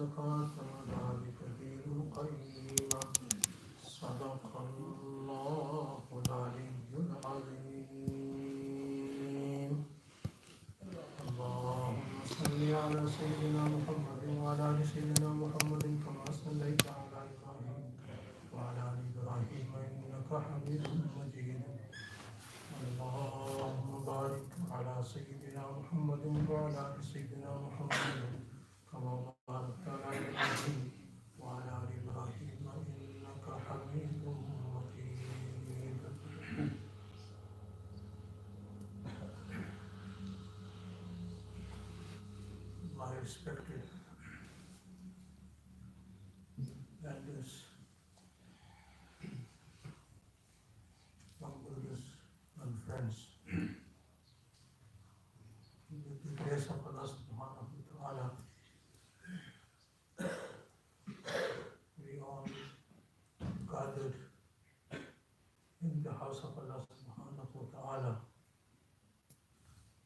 الزكاة وذلك دين القيم صدق الله العلي العظيم. اللهم صل على سيدنا محمد وعلى آل سيدنا محمد كما صليت على إبراهيم وعلى آل إبراهيم إنك حميد مجيد. اللهم بارك على سيدنا محمد وعلى آل سيدنا محمد كما باركت على إبراهيم وعلى آل إبراهيم إنك حميد مجيد. My respected elders, young brothers and friends, with the grace of Allah SWT, we all gathered in the house of Allah SWT,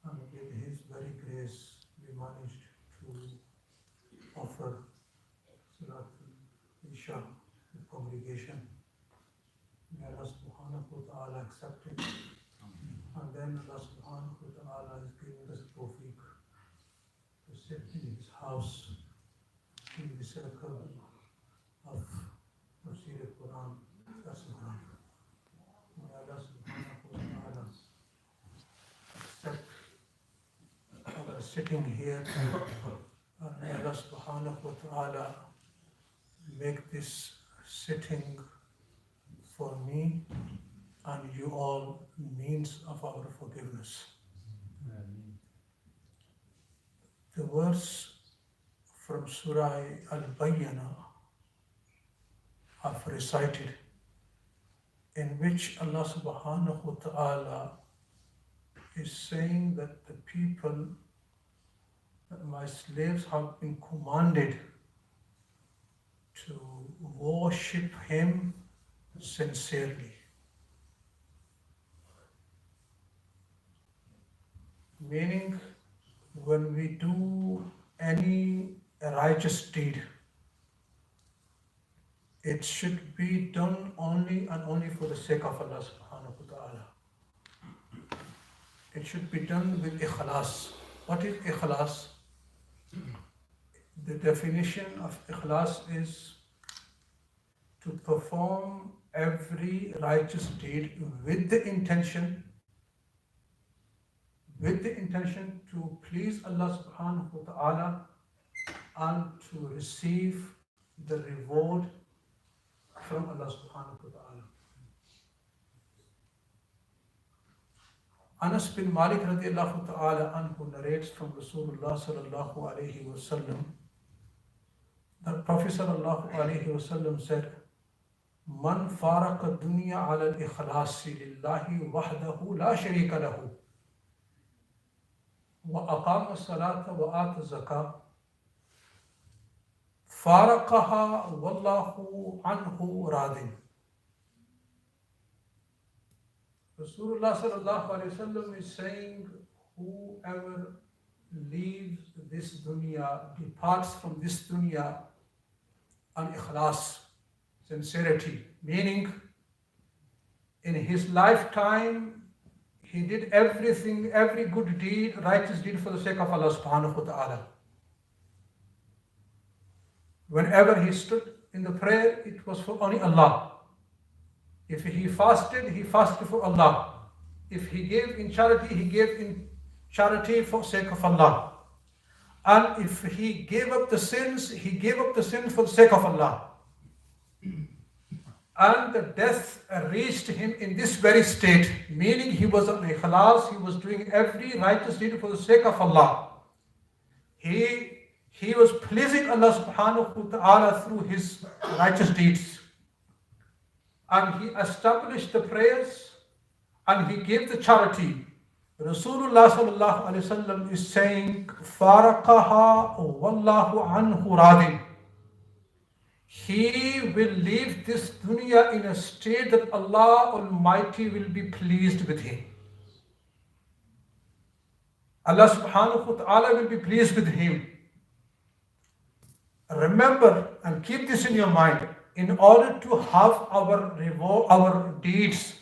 and with His very grace we managed to offer ISHA to the congregation. May Allah SWT accept it, and then Allah SWT is giving us tawfiq to sit in His house in the circle of Tafsir al-Quran. That's the Quran. May Allah SWT accept our sitting here, and may Allah SWT make this sitting for me and you all means of our forgiveness. The verse from Surah Bayyinah I've recited, in which Allah SWT is saying that the people, that my slaves have been commanded to worship Him sincerely. Meaning, when we do any righteous deed, it should be done only and only for the sake of Allah subhanahu wa ta'ala. It should be done with ikhlas. What is ikhlas? The definition of ikhlas is to perform every righteous deed with the intention to please Allah subhanahu wa ta'ala and to receive the reward from Allah subhanahu wa ta'ala. Anas bin Malik radiallahu ta'ala anhu narrates from Rasulullah sallallahu alayhi wa sallam that Prophet sallallahu alayhi wa sallam said, Man faraka dunya ala al-ikhlasi lillahi wahdahu la sharika lahu wa aqama salata wa ata zakah faraqaha wallahu anhu radin. Rasulullah sallallahu alayhi wa sallam is saying, whoever leaves this dunya, departs from this dunya on ikhlas, sincerity, meaning in his lifetime he did everything, every good deed, righteous deed for the sake of Allah subhanahu wa ta'ala. Whenever he stood in the prayer, it was for only Allah. If he fasted for Allah. If he gave in charity, he gave in charity for sake of Allah. And if he gave up the sins, he gave up the sins for the sake of Allah. And the death reached him in this very state, meaning he was on ikhlas, he was doing every righteous deed for the sake of Allah. He was pleasing Allah subhanahu wa ta'ala through his righteous deeds. And he established the prayers and he gave the charity. Rasulullah sallallahu alayhi wa sallam is saying, Faraqaha wallahu anhu radin. He will leave this dunya in a state that Allah Almighty will be pleased with him. Allah subhanahu wa ta'ala will be pleased with him. Remember and keep this in your mind. In order to have our deeds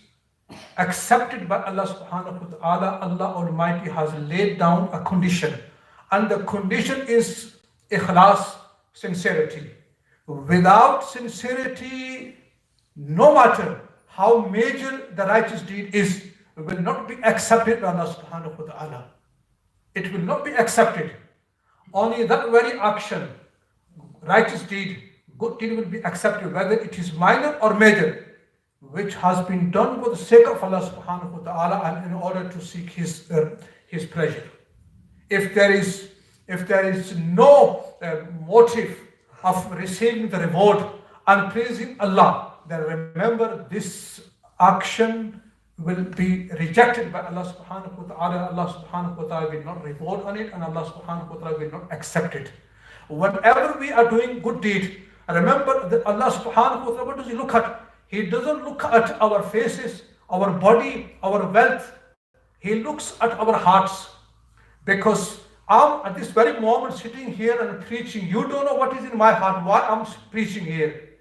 accepted by Allah subhanahu wa ta'ala, Allah Almighty has laid down a condition. And the condition is ikhlas, sincerity. Without sincerity, no matter how major the righteous deed is, it will not be accepted by Allah subhanahu wa ta'ala. It will not be accepted. Only that very action, righteous deed, good deed will be accepted, whether it is minor or major, which has been done for the sake of Allah subhanahu wa ta'ala and in order to seek His pleasure. If there is no motive of receiving the reward and praising Allah, then remember this action will be rejected by Allah subhanahu wa ta'ala. Allah subhanahu wa ta'ala will not reward on it, and Allah subhanahu wa ta'ala will not accept it. Whenever we are doing good deed, remember that Allah subhanahu wa ta'ala, what does He look at? He doesn't look at our faces, our body, our wealth. He looks at our hearts. Because I'm at this very moment sitting here and preaching. You don't know what is in my heart, why I'm preaching here.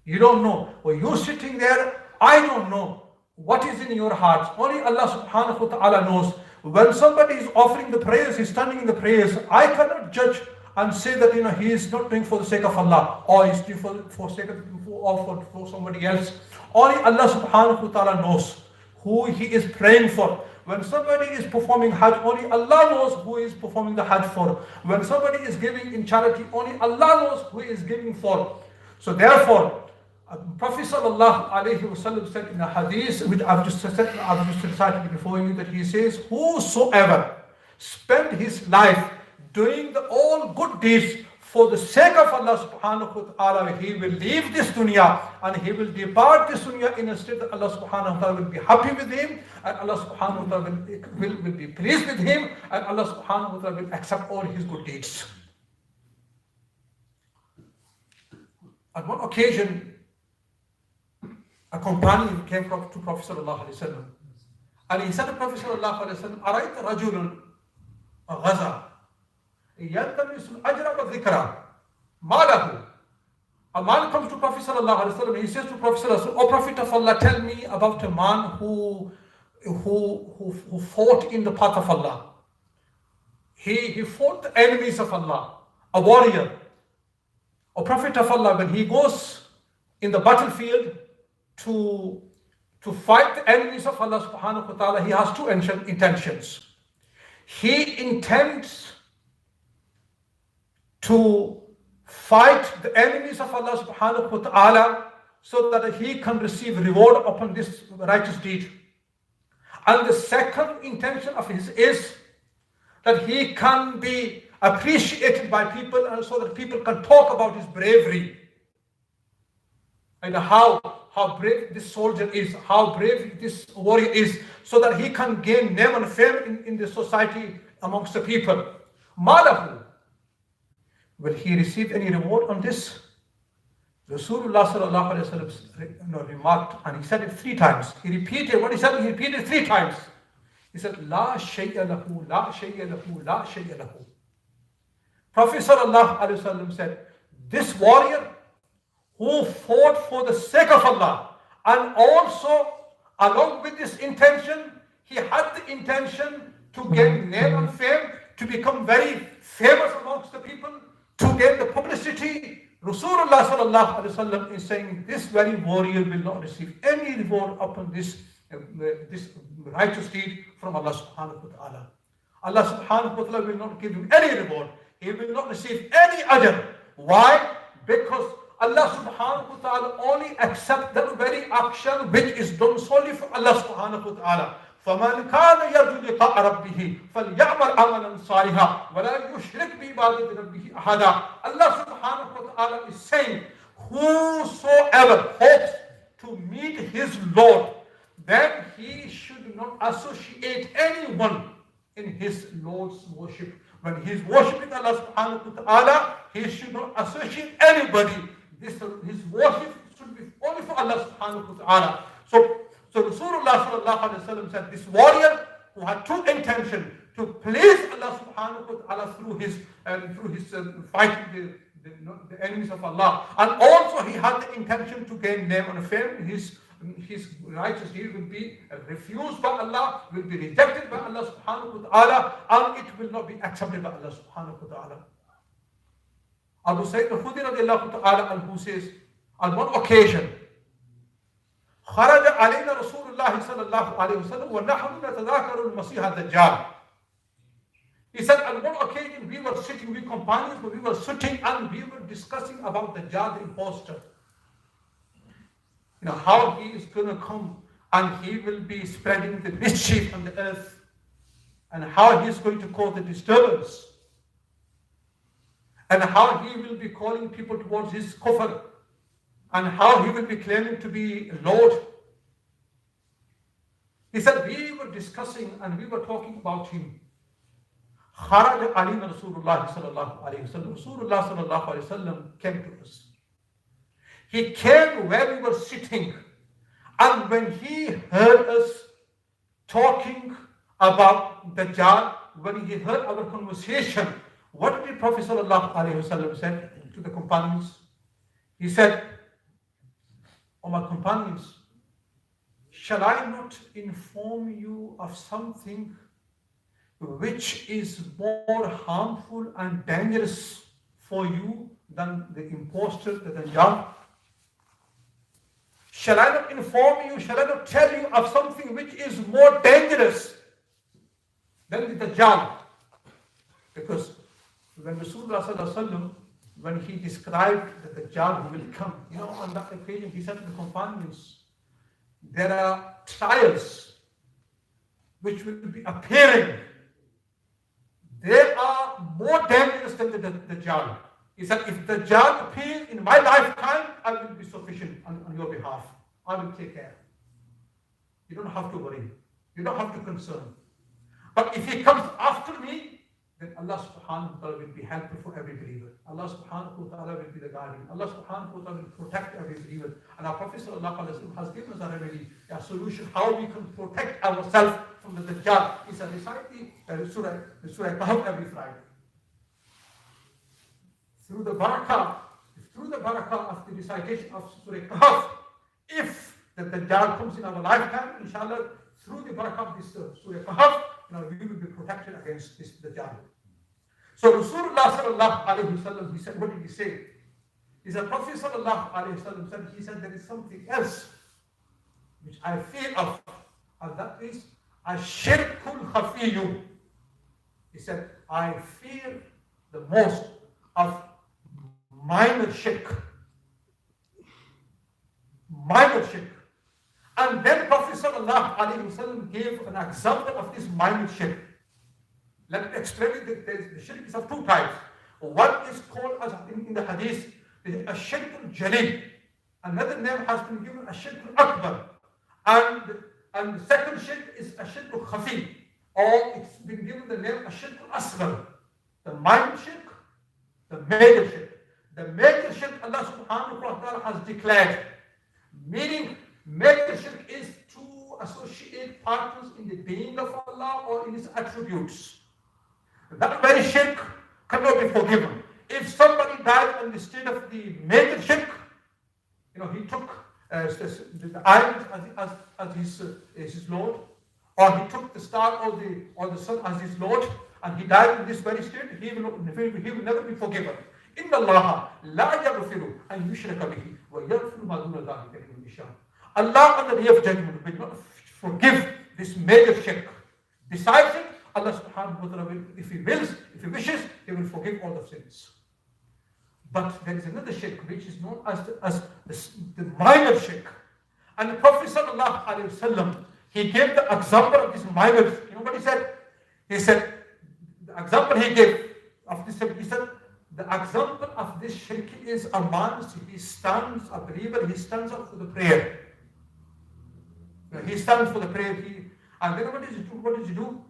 You don't know. Well, you sitting there, I don't know what is in your heart. Only Allah subhanahu wa ta'ala knows. When somebody is offering the prayers, he's standing in the prayers, I cannot judge and say that he is not doing for the sake of Allah, or he's doing for sake of or for somebody else. Only Allah subhanahu wa ta'ala knows who he is praying for. When somebody is performing Hajj, only Allah knows who is performing the Hajj for. When somebody is giving in charity, only Allah knows who is giving for. So therefore, Prophet sallallahu alaihi wasallam said in a hadith, which I've just recited before you, that he says, whosoever spend his life doing all good deeds for the sake of Allah subhanahu wa ta'ala, he will leave this dunya and he will depart this dunya in a state that Allah subhanahu wa ta'ala will be happy with him, and Allah subhanahu wa ta'ala will be pleased with him, and Allah subhanahu wa ta'ala will accept all his good deeds. At one occasion, a companion came to Prophet sallallahu alaihi wasallam, and he said to Prophet sallallahu alaihi wasallam, "Arayta rajulun ghaza yaltamisu al-ajra wa dhikra, ma lahu?" A man comes to Prophet sallallahu alaihi wasallam. He says to Prophet sallallahu alaihi wasallam, "O Prophet of Allah, tell me about a man who fought in the path of Allah. He fought the enemies of Allah, a warrior. O Prophet of Allah, when he goes in the battlefield to fight the enemies of Allah subhanahu wa ta'ala, he has two intentions. He intends to fight the enemies of Allah subhanahu wa ta'ala so that he can receive reward upon this righteous deed. And the second intention of his is that he can be appreciated by people, and so that people can talk about his bravery and how brave this soldier is, how brave this warrior is, so that he can gain name and fame in the society amongst the people. Malahu, will he receive any reward on this?" Rasulullah sallallahu alaihi wasallam remarked, and he said it 3 times. He repeated what he said. He repeated 3 times. He said, "La shay'a lahu, la shay'a lahu, la shay'a lahu." Prophet sallallahu alaihi wasallam said, this warrior who fought for the sake of Allah, and also along with this intention, he had the intention to gain name and fame, to become very famous amongst the people, to get the publicity. Rasulullah sallallahu alaihi wasallam is saying this very warrior will not receive any reward upon this righteous deed from Allah subhanahu wa ta'ala. Allah subhanahu wa ta'ala will not give him any reward. He will not receive any ajr. Why? Because Allah subhanahu wa ta'ala only accepts that very action which is done solely for Allah subhanahu wa ta'ala. فَمَنْ كَانَ يَرْجُو لِقَاءَ رَبِّهِ فَلْيَعْمَلْ عَمَلًا صَالِحًا وَلَا يُشْرِكْ بِعِبَادَةِ رَبِّهِ أَحَدًا. Allah subhanahu wa ta'ala is saying, whosoever hopes to meet his Lord, then he should not associate anyone in his Lord's worship. When he is worshipping Allah subhanahu wa ta'ala, he should not associate anybody. His worship should be only for Allah subhanahu wa ta'ala. So Rasulullah sallallahu alaihi wasallam said, this warrior who had 2 intentions, to please Allah subhanahu wa ta'ala through his fighting the enemies of Allah. And also he had the intention to gain name and fame. His righteous deed will be refused by Allah, will be rejected by Allah subhanahu wa ta'ala, and it will not be accepted by Allah subhanahu wa ta'ala. Abu Sayyid al-Khudri radiallahu ta'ala anhu says, on one occasion, خرج علينا رسول الله صلى الله عليه وسلم ونحن نتذاكر المسيح الدجال. He said, on one occasion we were sitting, we companions, but we were sitting and we were discussing about the Dajjal, the impostor. How he is going to come and he will be spreading the mischief on the earth, and how he is going to cause the disturbance, and how he will be calling people towards his kufr, and how he will be claiming to be Lord. He said, we were discussing and we were talking about him. خرج علينا رسول الله صلى الله عليه وسلم. Rasulullah صلى الله عليه وسلم came to us. He came where we were sitting, and when he heard us talking about Dajjal, when he heard our conversation, what did Prophet sallallahu alaihi wasallam said to the companions? He said, "O my companions, shall I not inform you of something which is more harmful and dangerous for you than the impostor, the Dajjal? Shall I not inform you, shall I not tell you of something which is more dangerous than the Dajjal?" Because when Rasulullah sallallahu alaihi wasallam, when he described the Dajjal who will come, on that occasion he said to the companions, there are trials which will be appearing. They are more dangerous than the Dajjal. He said, if the Dajjal appears in my lifetime, I will be sufficient on your behalf. I will take care. You don't have to worry. You don't have to concern. But if he comes after me, then Allah subhanahu wa ta'ala will be helpful for every believer. Allah subhanahu wa ta'ala will be the guardian. Allah subhanahu wa ta'ala will protect every believer. And our Prophet sallallahu alaihi wasallam has given us a remedy, a solution, how we can protect ourselves from the Dajjal. He said, recite the Surah Kahf every Friday. Through the barakah of the recitation of Surah Kahf, if the Dajjal comes in our lifetime, inshallah, through the barakah of this Surah Kahf, we will be protected against this Dajjal. So Rasulullah sallallahu alayhi wasallam, he said, what did he say? He said, Prophet sallallahu alayhi wasallam said, he said, there is something else which I fear of, and that is ashirkul khafiyyu. He said, I fear the most of minor shirk. Minor shirk. And then Prophet sallallahu alaihi wasallam gave an example of this minor shirk. Let me explain it. The shirk is of two types. One is called, as in the hadith, a shirkul jalil. Another name has been given a shirkul akbar. And the second shirk is a shirkul khafi. Or it's been given the name a shirkul asghar. The minor shirk, the major shirk. The major shirk Allah subhanahu wa ta'ala has declared. Meaning, major shirk is to associate partners in the being of Allah or in His attributes. That very shirk cannot be forgiven. If somebody died on the state of the major shirk, he took the island as his Lord, or he took the star or the sun as his Lord, and he died in this very state, he will never be forgiven. Inna Allah la yaghfiru an yushraka bihi wa yaghfiru ma duna dhalika liman yasha. Allah on the day of judgment will not forgive this major shirk. Besides it, Allah subhanahu wa ta'ala will, if He wishes, He will forgive all the sins. But there is another shirk which is known as the minor shirk. And the Prophet sallallahu alaihi wasallam, he gave the example of this minor. You know what he said? He said, the example he gave of this shirk, he said, the example of this shirk is a man, a believer, he stands up for the prayer. He stands for the prayer, and then what does he do?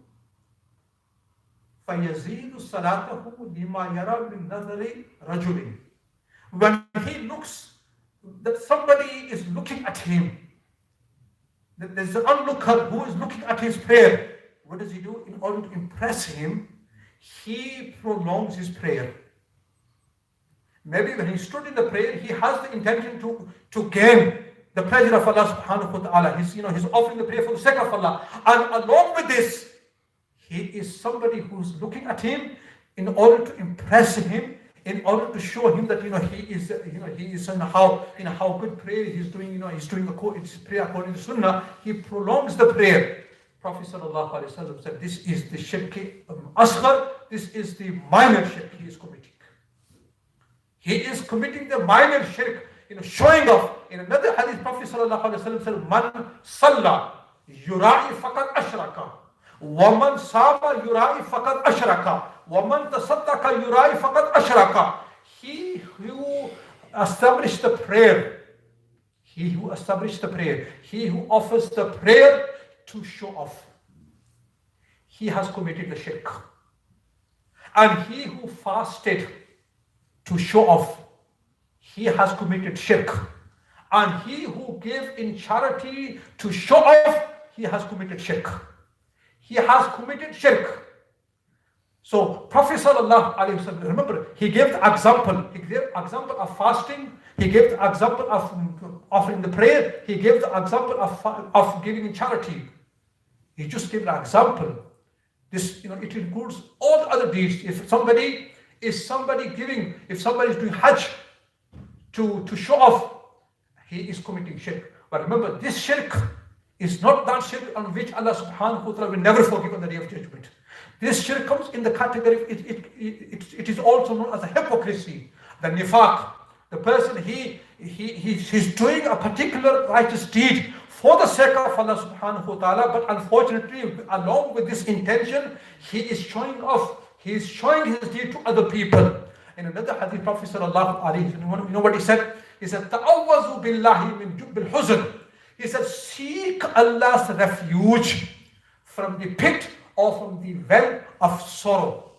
فَيَزِيدُ صَلَاتَهُ لِمَا يَرَى مِنْ نَظَرِ رَجُلٍ. When he looks, that somebody is looking at him, that there's an onlooker who is looking at his prayer, what does he do? In order to impress him, he prolongs his prayer. Maybe when he stood in the prayer, he has the intention to gain the pleasure of Allah subhanahu wa ta'ala. He's offering the prayer for the sake of Allah. And along with this, he is somebody who's looking at him in order to impress him, in order to show him that he is how good prayer he's doing. He's doing his prayer according to Sunnah. He prolongs the prayer. Prophet sallallahu alaihi wasallam said, this is the shirk asghar. This is the minor shirk he is committing. He is committing the minor shirk, showing off. In another hadith, Prophet sallallahu alaihi wasallam said, "Man salla yura'i faqad ashraka, wa man sama yura'i faqad ashraka, wa man tasaddaqa yura'i faqad ashraka." He who established the prayer, he who offers the prayer to show off, he has committed the shirk. And he who fasted to show off, he has committed shirk. And he who gave in charity to show off, he has committed shirk. He has committed shirk. So Prophet sallallahu alaihi wasallam, remember, he gave the example. He gave example of fasting. He gave the example of offering the prayer. He gave the example of giving in charity. He just gave an example. This, it includes all the other deeds. If somebody is doing Hajj to show off, he is committing shirk. But remember, this shirk is not that shirk on which Allah subhanahu wa ta'ala will never forgive on the day of judgment. This shirk comes in the category, it is also known as a hypocrisy, the nifaq. The person, he's doing a particular righteous deed for the sake of Allah subhanahu wa ta'ala, but unfortunately, along with this intention, he is showing off. He is showing his deed to other people. In another hadith, Prophet sallallahu alaihi wasallam, you know what he said? He said, "Ta'awwazu billahi min jubbil huzn." He said, seek Allah's refuge from the pit or from the well of sorrow.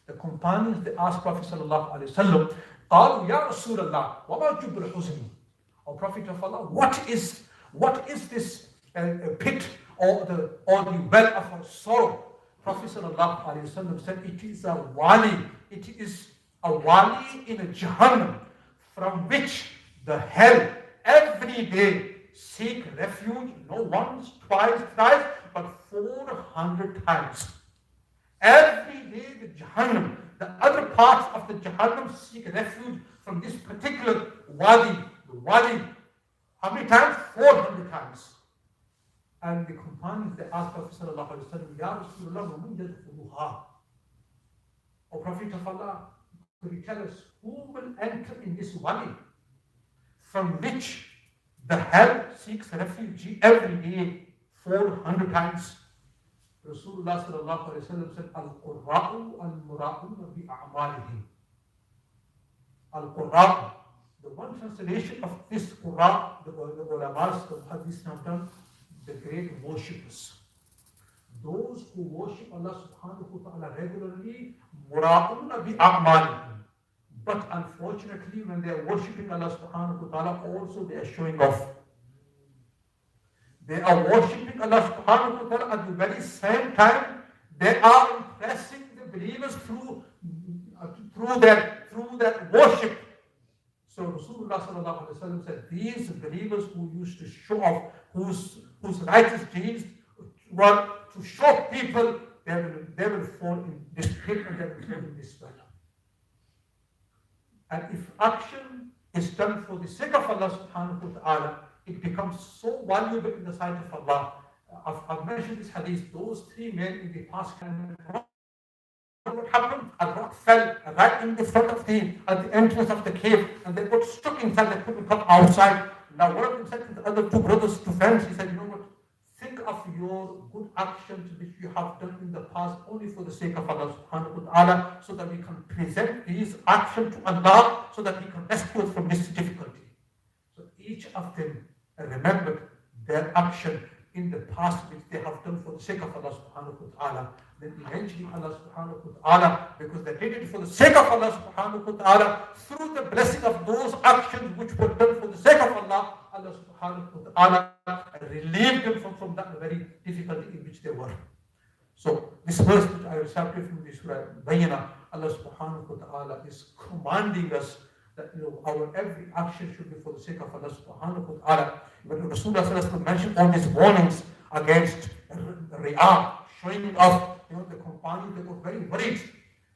The companions, they asked Prophet sallallahu alaihi wasallam, "Qalu ya Rasulullah, wa ma jubbil huzn?" O Prophet of Allah, what is this pit or the well of sorrow? Prophet sallallahu alaihi wasallam said, it is a wali. It is a wali in a Jahannam from which the hell every day seek refuge, not once, twice, thrice, but 400 times. Every day the Jahannam, the other parts of the Jahannam seek refuge from this particular wadi. The wadi, how many times? 400 times. And the companions, they asked Prophet sallallahu alaihi wasallam, "Ya Rasulullah, wa man yadkhuluha?" O Prophet of Allah, could you tell us who will enter in this valley from which the hell seeks refuge every day 400 times? Rasulullah sallallahu alaihi wasallam said, "Al-Qurra'u al-Mura'una bi a'malihim." Al-Qurra'u, the one translation of this Qur'an, the ulamas, the hadith have done, the great worshippers. Those who worship Allah subhanahu wa ta'ala regularly, mura'una bi a'malihim. But unfortunately, when they are worshipping Allah subhanahu wa ta'ala, also they are showing off. They are worshipping Allah subhanahu wa ta'ala at the very same time, they are impressing the believers through their worship. So Rasulullah sallallahu alaihi wasallam said, these believers who used to show off, whose righteous deeds were to show people, they will fall in this pit and they will fall in this well. And if action is done for the sake of Allah subhanahu wa ta'ala, it becomes so valuable in the sight of Allah. I've mentioned this hadith, those three men in the past, what happened? A rock fell right in the front of them at the entrance of the cave, and they got stuck inside, they couldn't come outside. Now one of them said to the other two brothers, two friends, he said, "You know what? Think of your good actions which you have done in the past only for the sake of Allah subhanahu wa ta'ala, so that we can present these actions to Allah, so that He can rescue us from this difficulty." So each of them remembered their action in the past which they have done for the sake of Allah subhanahu wa ta'ala. Then eventually Allah subhanahu wa ta'ala, because they did it for the sake of Allah subhanahu wa ta'ala, through the blessing of those actions which were done for the sake of Allah, Allah subhanahu wa ta'ala relieved them from that very difficulty in which they were. So this verse which I recited from the Surah Bayyinah, Allah subhanahu wa ta'ala is commanding us that our every action should be for the sake of Allah subhanahu wa ta'ala. When Rasulullah sallallahu alaihi wasallam mentioned all these warnings against riya, showing off, the companions, they were very worried.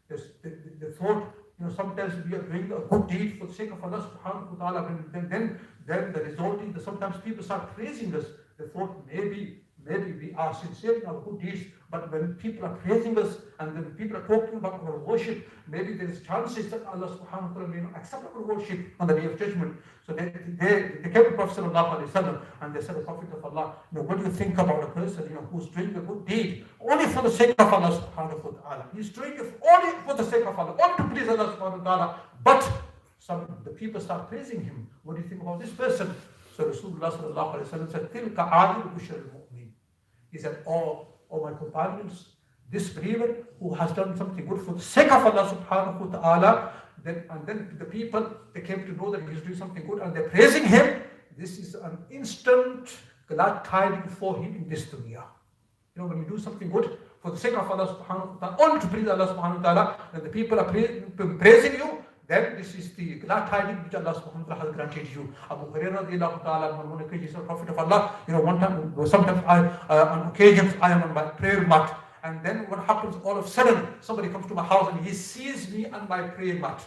They thought, sometimes we are doing a good deed for the sake of Allah subhanahu wa ta'ala, and then the result is that sometimes people start praising us. They thought maybe we are sincere in our good deeds, but when people are praising us and when people are talking about our worship, maybe there is chances that Allah subhanahu wa ta'ala may not accept our worship on the day of judgment. So they came to Prophet sallallahu alaihi wasallam and they said, the Prophet of Allah, what do you think about a person who's doing a good deed only for the sake of Allah subhanahu wa ta'ala? He's doing it only for the sake of Allah, only to please Allah subhanahu wa ta'ala, but the people start praising him. What do you think about this person? So Rasulullah sallallahu alaihi wasallam said, Tilka adil bushar al-mu'min. He said, oh my companions, this believer who has done something good for the sake of Allah subhanahu wa ta'ala, then the people, they came to know that he is doing something good and they're praising him. This is an instant glad tidings for him in this dunya. When you do something good for the sake of Allah subhanahu wa ta'ala, only to please Allah subhanahu wa ta'ala, and the people are praising you, then this is the glad tidings which Allah subhanahu wa ta'ala has granted you. Abu Hurairah radiallahu ta'ala, on one occasion, the Prophet of Allah, sometimes on occasions I am on my prayer mat, and then what happens, all of a sudden somebody comes to my house and he sees me on my prayer mat.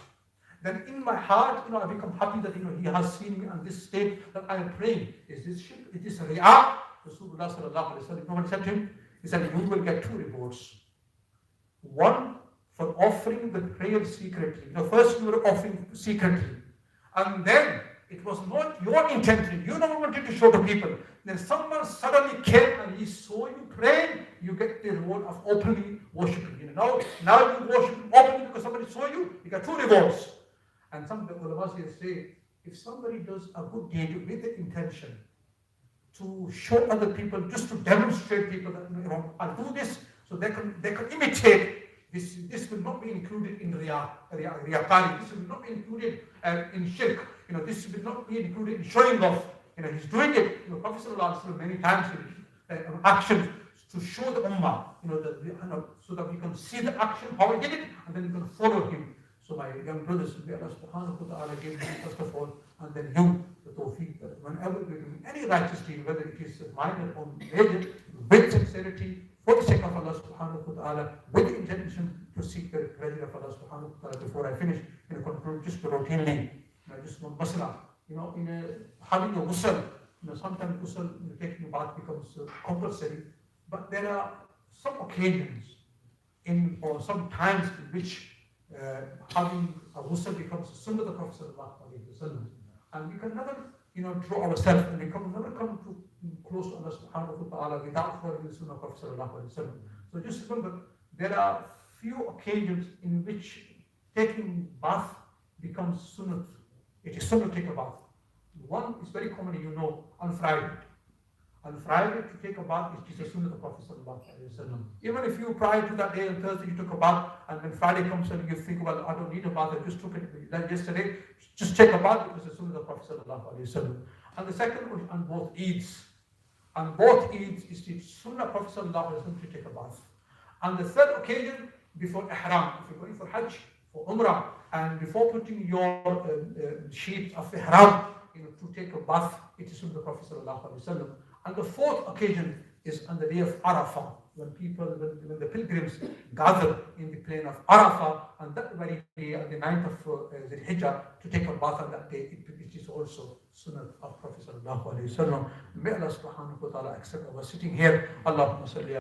Then in my heart, I become happy that he has seen me on this state that I am praying. Is this shirk? It is riya. Rasulullah sallallahu alaihi wasallam, what he said to him? He said, you will get two rewards. One, for offering the prayer secretly. First you were offering secretly, and then it was not your intention. You never wanted to show the people. Then someone suddenly came and he saw you praying. You get the reward of openly worshiping. Now you worship openly because somebody saw you. You get two rewards. And some of the ulama say, if somebody does a good deed with the intention to show other people, just to demonstrate people that I'll do this, so they can imitate. This will not be included in riyakari. This will not be included in shirk. This will not be included in showing off. He's doing it. Prophet sallallahu alaihi wasallam many times actions to show the ummah. So that we can see the action, how he did it, and then you can follow him. So my young brothers, may Allah subhanahu wa ta'ala give me first of all, and then you the tawfiq that whenever we do any righteous deed, whether it is minor or major, with sincerity, for the sake of Allah subhanahu wa ta'ala, with the intention to seek the pleasure of Allah subhanahu wa ta'ala. Before I finish, conclude just routinely, just one masala. Having a ghusl, sometimes ghusl, taking a bath becomes compulsory, but there are some occasions or some times in which having a ghusl becomes a sunnah of the Prophet sallallahu alaihi wasallam, and we can never draw ourselves and we can never come to close to Allah subhanahu wa ta'ala without following the sunnah of Prophet sallallahu alaihi wasallam. So just remember, there are few occasions in which taking bath becomes sunnah. It is sunnah to take a bath. One is very commonly, on Friday. On Friday to take a bath is a sunnah of the Prophet sallallahu alaihi wasallam. Even if you prior to that day on Thursday you took a bath, and when Friday comes and you think, well, I don't need a bath, I just took it like yesterday, just take a bath because it's the sunnah of the Prophet sallallahu alaihi wasallam. And the second one on both Eids. On both Eids is the sunnah of Prophet sallallahu alaihi wasallam to take a bath. On the third occasion, before ihram, if you're going for Hajj, for Umrah, and before putting your sheet of ihram, to take a bath, it is sunnah of the Prophet sallallahu alaihi wasallam. And the fourth occasion is on the day of Arafah, when the pilgrims gather in the plain of Arafah, and that very day, on the 9th of the Hijjah, to take a bath on that day, it is also sunnah of Prophet sallallahu alaihi wasallam. May Allah subhanahu wa ta'ala accept our sitting here. Allahumma salli